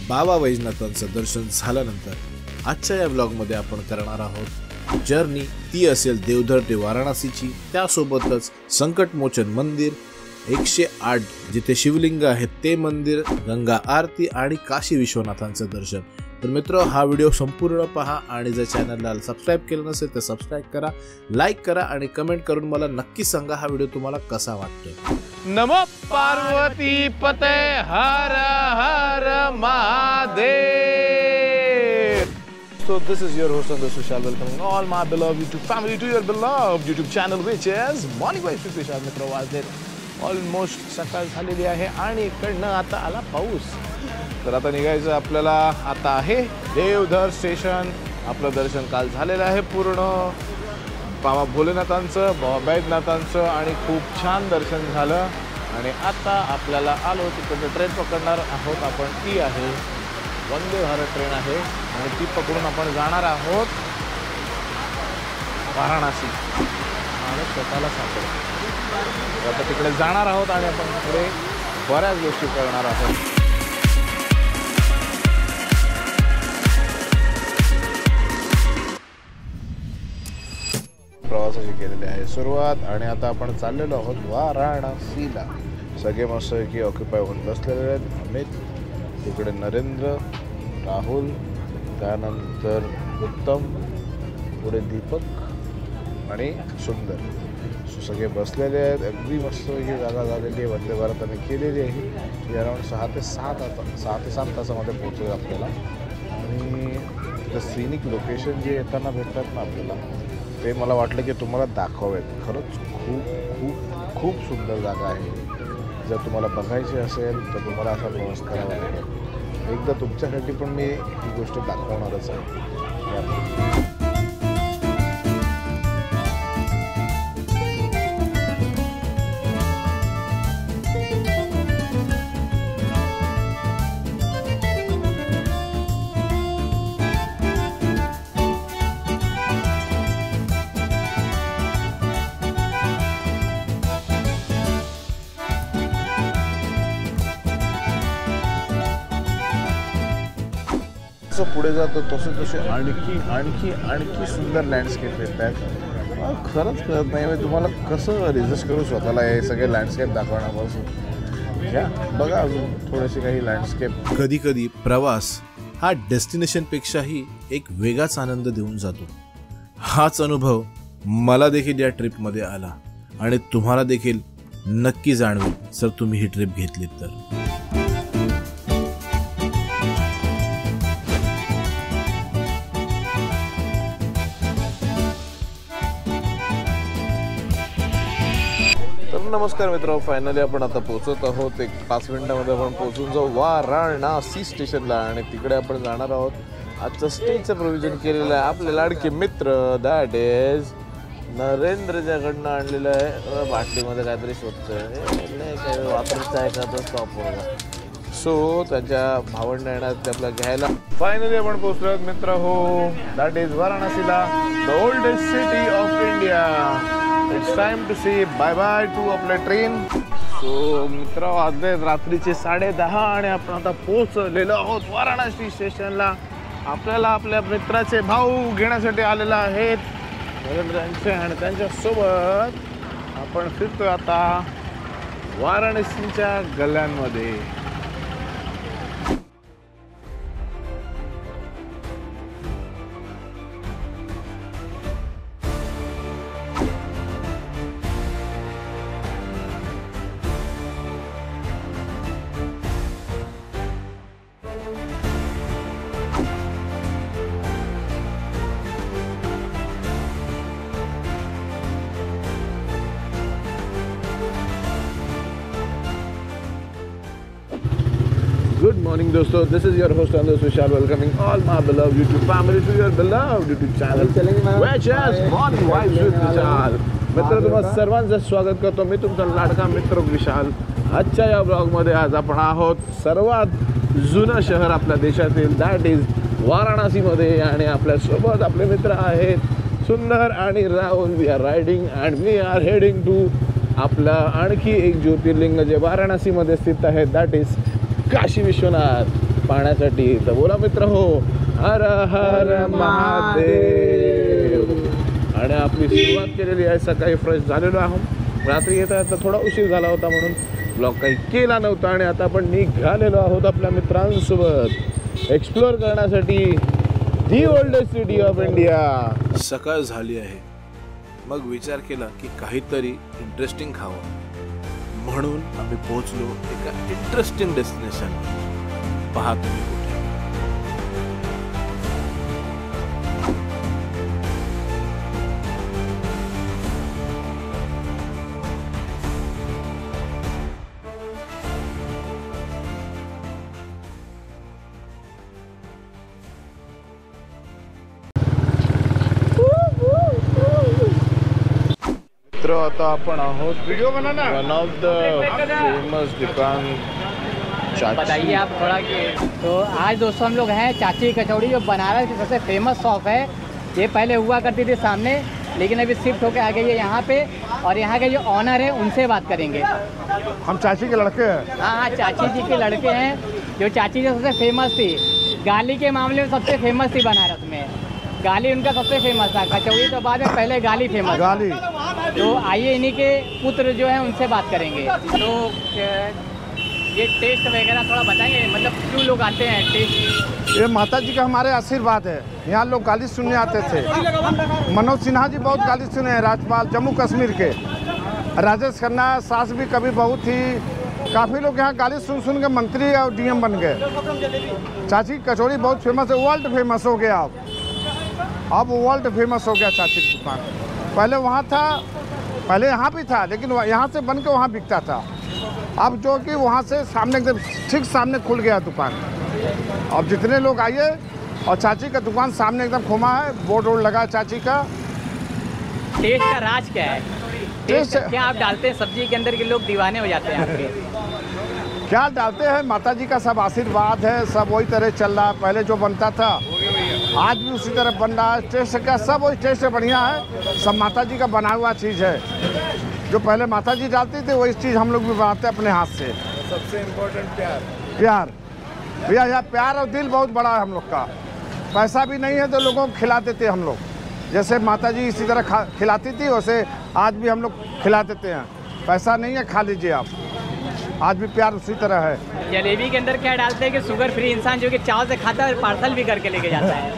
बाबा वैजनाथांचं दर्शन झाल्यानंतर आजच्या या ब्लॉगमध्ये आपण करणार आहोत जर्नी। ती असेल देवधर ते वाराणसीची, त्यासोबतच संकटमोचन मंदिर 108 जिथे शिवलिंग आहेत ते मंदिर, गंगा आरती आणि काशी विश्वनाथांचं दर्शन। तर मित्र, हा व्हिडिओ संपूर्ण पहा आणि जर चॅनलला सबस्क्राइब केलं नसेल तर सबस्क्राइब करा, लाईक करा आणि कमेंट करून मला नक्की सांगा हा व्हिडिओ तुम्हाला कसा वाटतोय। नमो पार्वती पते Har Har Mahadev. So this is your host Andrew Vishal, welcoming all my beloved YouTube family to your beloved YouTube channel which is Morning Vibes with Vishal। मित्र, वाजलेत ऑलमोस्ट सकाळ झालेली आहे आणि इकडनं आता आला पाऊस। तर आता निघायचं आपल्याला। आता आहे देवधर स्टेशन। आपलं दर्शन काल झालेलं आहे पूर्ण बाबा भोलेनाथांचं, बाबा बैजनाथांचं आणि खूप छान दर्शन झालं। आणि आता आपल्याला आलो तिकडे ट्रेन पकडणार आहोत आपण। ती आहे वंदे भारत ट्रेन आहे आणि ती पकडून आपण जाणार आहोत वाराणसी आणि स्वतःला सापडतो। आता तिकडे जाणार आहोत आणि आपण तिकडे बऱ्याच गोष्टी करणार आहोत। प्रवासाची केलेली आहे सुरुवात आणि आता आपण चाललेलो आहोत वाराणसीला। सगळे मस्त की ऑक्युपाय होऊन बसलेले आहेत। अमित, तिकडे नरेंद्र, राहुल, त्यानंतर उत्तम, पुढे दीपक आणि सुंदर, सगळे बसलेले आहेत। अगदी मस्त ही जागा झालेली आहे। वंदे भारताने केलेली आहे ही अराउंड 6 ते 7 तासामध्ये पोहोचेल आपल्याला। आणि तिथं सिनिक लोकेशन जे येताना भेटतात ना आपल्याला, ते मला वाटलं की तुम्हाला दाखवावेत। खरंच खूप खूप खूप सुंदर जागा आहे। जर तुम्हाला बघायची असेल तर तुम्हाला असा प्रवास करावा लागेल। एकदा तुमच्यासाठी पण मी ही गोष्ट दाखवणारच आहे। पुढे जातो तसे तसे आणखी आणखी आणखी सुंदर लँडस्केप येत आहेत। खरंच कळत नाही मी तुम्हाला कसं रेजिस्ट करू स्वतःला हे सगळे लँडस्केप दाखवण्यापासून। घ्या बघा अजून थोडेसे काही लँडस्केप। कधी कधी प्रवास हा डेस्टिनेशनपेक्षाही एक वेगळाच आनंद देऊन जातो। हाच अनुभव मला देखील या ट्रिपमध्ये आला आणि तुम्हाला देखील नक्की जाणवेल जर तुम्ही ही ट्रिप घेतलीत तर। नमस्कार मित्र, फायनली आपण आता पोहोचत आहोत। एक 5 मिनिटांमध्ये आपण पोहोचून जाऊ वाराणसी स्टेशनला आणि तिकडे आपण जाणार आहोत। आजचं स्टेजचं प्रोव्हिजन केलेलं आहे आपले लाडके मित्र, दॅट इज नरेंद्रच्याकडनं आणलेलं आहे। बाटलीमध्ये काहीतरी शोधतोय, काही वापरायचं आहे का तो स्टॉपवर। सो त्याच्या भावंड येणार ते आपल्याला घ्यायला। फायनली आपण पोहोचलो मित्र हो, दॅट इज वाराणसीला, the oldest city of India. It's time to say bye bye to आपल्या ट्रेन। सो मित्र, वाजले रात्रीचे 10:30 आणि आपण आता पोहोचलेलो आहोत वाराणसी स्टेशनला। आपल्याला आपल्या मित्राचे भाऊ घेण्यासाठी आलेला आहेत नरेंद्रांचे आणि त्यांच्यासोबत आपण फिरतोय आता वाराणसीच्या गल्ल्यांमध्ये। Good morning दोस्तों, this is your host Andrew Vishal, welcoming all my beloved YouTube family to your beloved YouTube channel which is Morning Vibes with Vishal। मित्र, तुम्हाला सर्वांचं स्वागत करतो मी तुमचा लाडका मित्र विशाल। आजच्या या ब्लॉगमध्ये आज आपण आहोत सर्वात जुनं शहर आपल्या देशातील, दॅट इज वाराणसीमध्ये आणि आपल्यासोबत आपले मित्र आहेत सुंदर आणि Rahul. We are riding and we are heading to आपला आणखी एक ज्योतिर्लिंग जे वाराणसीमध्ये स्थित आहे, दॅट इज काशी विश्वनाथ। पाहण्यासाठी. तर बोला मित्र हो, हर हर महादेव. आणि आपली सुरुवात केलेली आहे, सकाळी फ्रेश झालेलो आहोत. रात्री येता येता थोडा उशीर झाला होता म्हणून ब्लॉग काही केला नव्हता आणि आता आपण निघालेलो आहोत आपल्या मित्रांसोबत एक्सप्लोअर करण्यासाठी दी ओल्डेस्ट सिटी ऑफ इंडिया. सकाळ झाली आहे, मग विचार केला की काहीतरी इंटरेस्टिंग खावं, म्हणून आम्ही पोहोचलो एका इंटरेस्टिंग डेस्टिनेशन. पहा तुम्ही कुठे. मित्र आता आपण आहोत वन ऑफ द फेमस दुकान बताइए आप थोड़ा कि तो आज दोस्तों हम लोग हैं चाची की कचौड़ी, जो बनारस की सबसे फेमस शॉप है. ये पहले हुआ करती थी सामने, लेकिन अभी शिफ्ट होकर आ गई है यहाँ पे. और यहाँ के जो ऑनर है उनसे बात करेंगे. हम चाची के लड़के हैं. हाँ, चाची जी के लड़के हैं. जो चाची जो सबसे फेमस थी, गाली के मामले में सबसे फेमस थी बनारस में. गाली उनका सबसे फेमस था, कचौड़ी तो बाद में, पहले गाली फेमस. गाली. तो आइए इन्हीं के पुत्र जो हैं उनसे बात करेंगे. तो ये टेस्ट वगैरह थोड़ा बताएंगे, मतलब क्यों लोग आते हैं टेस्ट? ये माता जी का हमारे आशीर्वाद है. यहाँ लोग गाली सुनने आते थे. मनोज सिन्हा जी बहुत गाली सुने हैं, राज्यपाल जम्मू कश्मीर के. राजेश खन्ना सास भी कभी बहू थी. काफ़ी लोग यहाँ गाली सुन सुन के मंत्री और डीएम बन गए. चाची की कचौड़ी बहुत फेमस है, वर्ल्ड फेमस हो गया. अब वर्ल्ड फेमस हो गया चाची की दुकान. पहले वहाँ था, पहले यहाँ भी था, लेकिन यहाँ से बन के वहाँ बिकता था. अब जो कि वहाँ से सामने एकदम ठीक सामने खुल गया दुकान. अब जितने लोग आइए, और चाची का दुकान सामने एकदम घुमा है, बोर्ड वोर्ड लगा है चाची का. टेस्ट का राज क्या है? टेस्ट क्या आप डालते हैं सब्जी के अंदर के लोग दीवाने हो जाते हैं आपके? क्या डालते हैं, माता जी का सब आशीर्वाद है, सब वही तरह चल रहा है. पहले जो बनता था आज भी उसी तरह बन रहा है. टेस्ट क्या, सब वही टेस्ट से बढ़िया है. सब माता जी का बना हुआ चीज़ है. जो पहले माता जी डालती थी वही चीज़ हम लोग भी बनाते हैं अपने हाथ से. सबसे इम्पोर्टेंट प्यार. प्यार भैया, यहाँ प्यार और दिल बहुत बड़ा है हम लोग का. पैसा भी नहीं है तो लोगों को खिला देते हम लोग. जैसे माता जी इसी तरह खिलाती थी, वैसे आज भी हम लोग खिला देते हैं. पैसा नहीं है, खा लीजिए आप. आज भी प्यार उसी तरह है. जलेबी के अंदर क्या डालते हैं कि शुगर फ्री इंसान जो कि चाव से खाता है और पार्सल भी करके लेके जाता है?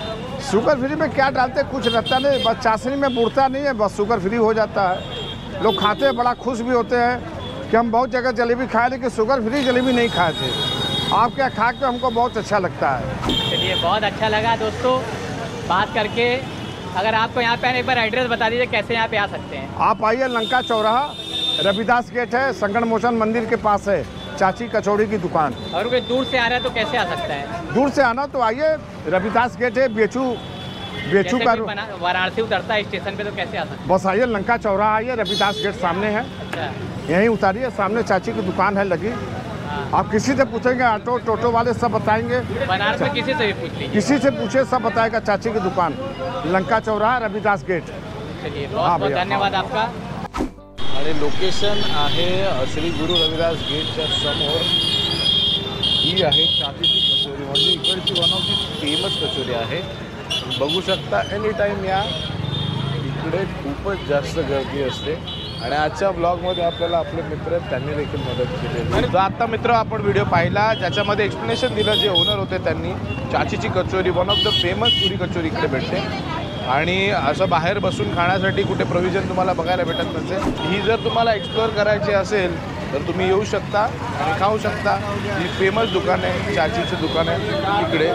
शुगर फ्री में क्या डालते हैं, कुछ रहता नहीं, बस चाशनी में बुड़ता नहीं है, बस शुगर फ्री हो जाता है. लोग खाते हैं, बड़ा खुश भी होते हैं कि हम बहुत जगह जलेबी खाए लेकिन शुगर फ्री जलेबी नहीं खाए थे. आप क्या खा के हमको बहुत अच्छा लगता है. चलिए, बहुत अच्छा लगा दोस्तों बात करके. अगर आपको यहाँ पे एक बार एड्रेस बता दीजिए कैसे यहाँ पे आ सकते हैं. आप आइए, लंका चौराहा, रविदास गेट है, संकट मोचन मंदिर के पास है चाची कचौड़ी की दुकान. अगर कोई दूर से आ रहा है तो कैसे आ सकता है? दूर से आना तो आइए, रविदास गेट है, बेचू का. वाराणसी उतरता है स्टेशन पे तो कैसे आ सकता है? बस आइए, लंका चौराहा आइए, रविदास गेट सामने है. अच्छा, यहीं उतारिए, सामने चाची की दुकान है लगी. आप किसी से पूछेंगे, ऑटो टोटो वाले सब बताएंगे. बनारस में किसी से भी पूछ लीजिए, किसी से पूछे, सब बताएगा. चाची की दुकान, लंका चौराहा, रविदास गेट. चलिए, बहुत बहुत धन्यवाद आपका. आणि लोकेशन आहे श्री गुरु रविदास गेटच्या समोर. ही आहे चाचीची कचोरी, म्हणजे इकडची one of the famous kachori आहे. बघू शकता एनी टाईम या. इकडे खूपच जास्त गर्दी असते. आणि आजच्या ब्लॉगमध्ये आपल्याला आपले मित्र आहेत, त्यांनी देखील मदत केली. आणि जो आता मित्र आपण व्हिडिओ पाहिला ज्याच्यामध्ये एक्सप्लेनेशन दिलं, जे ओनर होते त्यांनी, चाचीची kachori one of the famous puri kachori इकडे भेटते. आणि असं बाहेर बसून खाण्यासाठी कुठे प्रोव्हिजन तुम्हाला बघायला भेटत नसेल. ही जर तुम्हाला एक्सप्लोअर करायची असेल तर तुम्ही येऊ शकता आणि खाऊ शकता. ही फेमस दुकान आहे, चाचीचं दुकान आहे इकडे.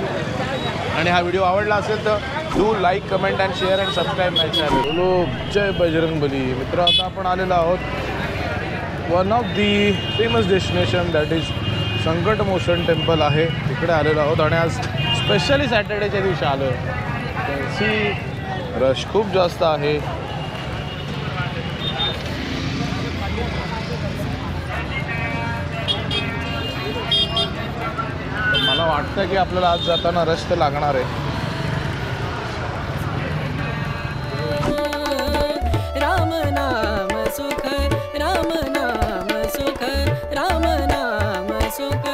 आणि हा व्हिडिओ आवडला असेल तर do like, comment and share and subscribe my channel. बोलो जय बजरंगबली. मित्र, आता आपण आलेलो आहोत one of the famous destination, that is संकट मोचन टेम्पल आहे, तिकडे आलेलो आहोत. आणि आज स्पेशली सॅटर्डेच्या दिवशी आलो आहे. सी रश खूप जास्त आहे. मला वाटतं की आपल्याला आज जाताना रश तर लागणार आहे. राम नाम सुख, राम नाम सुख, राम नाम सुख.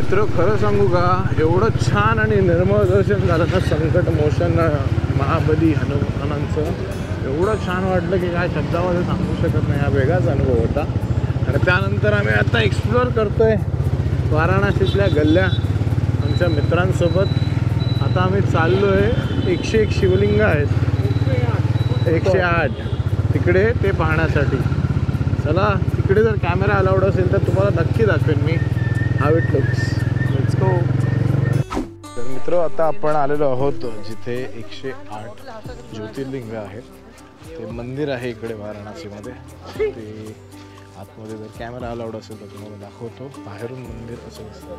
मित्र खरं सांगू का, एवढं छान आणि निर्मळ दर्शन झालं ना संकट मोचन महाबली हनुमानांचं, एवढं छान वाटलं की काय शब्दामध्ये सांगू शकत नाही. हा वेगळाच अनुभव होता. आणि त्यानंतर आम्ही आता एक्सप्लोअर करतोय वाराणसीतल्या गल्ल्या आमच्या मित्रांसोबत. आता आम्ही चाललो आहे, 101 शिवलिंग आहेत, 108 तिकडे ते पाहण्यासाठी. चला तिकडे जर कॅमेरा अलाउड असेल तर तुम्हाला नक्की दाखवेन मी how it looks. Let's go. तर मित्र आता आपण आलेलो आहोत जिथे 108 ज्योतिर्लिंग आहेत. ते मंदिर आहे इकडे वाराणसीमध्ये. ते आतमध्ये जर कॅमेरा अलाउड असेल तर तुम्हाला दाखवतो. बाहेरून मंदिर असं दिसतं.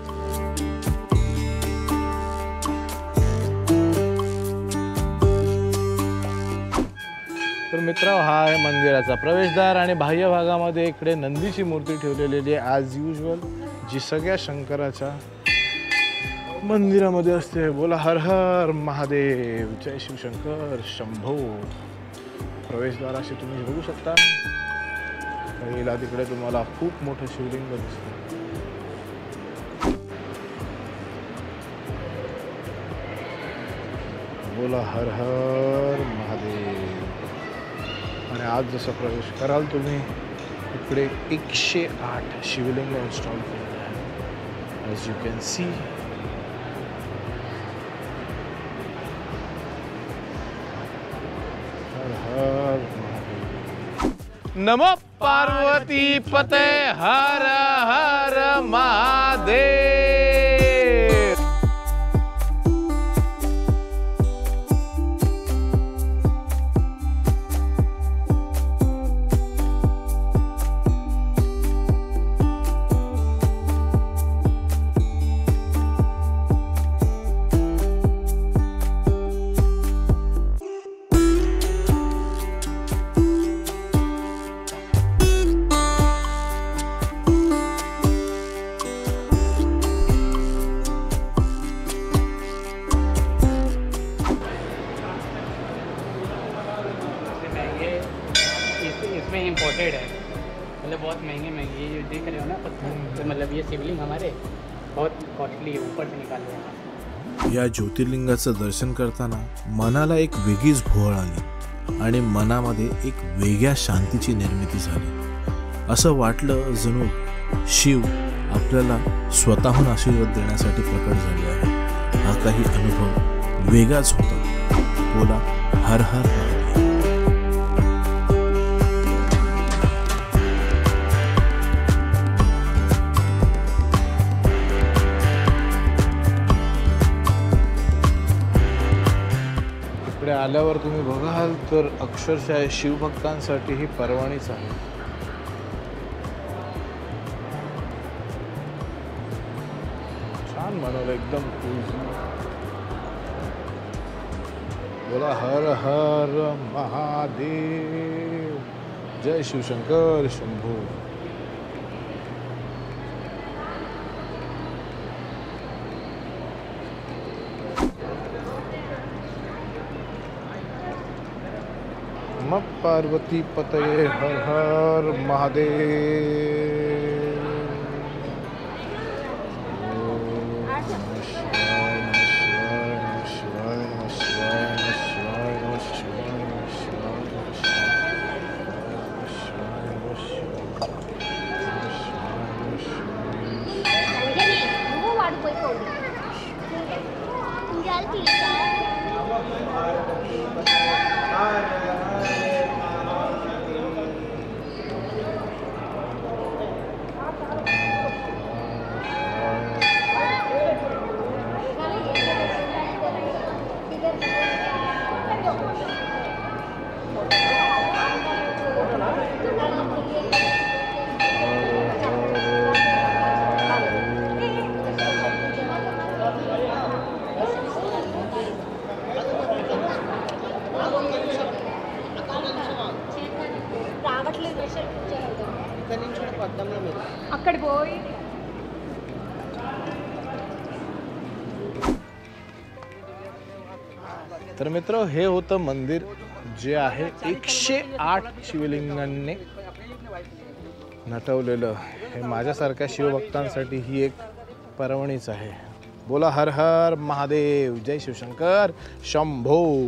तर मित्र हा आहे मंदिराचा प्रवेशद्वार आणि बाह्य भागामध्ये इकडे नंदीची मूर्ती ठेवलेली आहे ॲज युजल, जी सगळ्या शंकराच्या मंदिरामध्ये असते. बोला हर हर महादेव, जय शिवशंकर शंभो. प्रवेशद्वाराशी तुम्ही बघू शकता. पहिला तिकडे तुम्हाला खूप मोठं शिवलिंग दिसतं. बोला हर हर महादेव. आणि आज जसं प्रवेश कराल तुम्ही इकडे 108 शिवलिंग इन्स्टॉल केलेलं आहे. As you can see. Har Har Mahadev. नमो पार्वती पते हर हर महादेव. इसमें इम्पोर्टेड है, मतलब बहुत महंगे महंगे ये देख रहे हो ना पत्थर, तो मतलब ये शिवलिंग हमारे बहुत कॉस्टली है, ऊपर से निकाले हैं. या ज्योतिर्लिंगाचं दर्शन करताना मनाला एक वेगळीच भोवळ आली आणि मनामध्ये एक वेगळ्या शांतीची निर्मिती झाली. असं वाटलं जणू शिव आपल्याला स्वतःहून आशीर्वाद देण्यासाठी प्रकट झाले आहे. हा काही अनुभव वेगळाच होता. बोला हर हर महादेव. इकडे आल्यावर तुम्ही बघाल तर अक्षरशः शिवभक्तांसाठी ही पर्वणीच आहे. छान बनवलं एकदम. बोला हर हर महादेव, जय शिवशंकर शंभो. नमः पार्वती पतये हर हर महादेव. అక్కడ పోయి तर मित्र हे होतं मंदिर जे आहे 108 शिवलिंगांनी नटवलेलं. हे माझ्यासारख्या शिवभक्तांसाठी ही एक परभणीच आहे. बोला हर हर महादेव, जय शिवशंकर शंभो.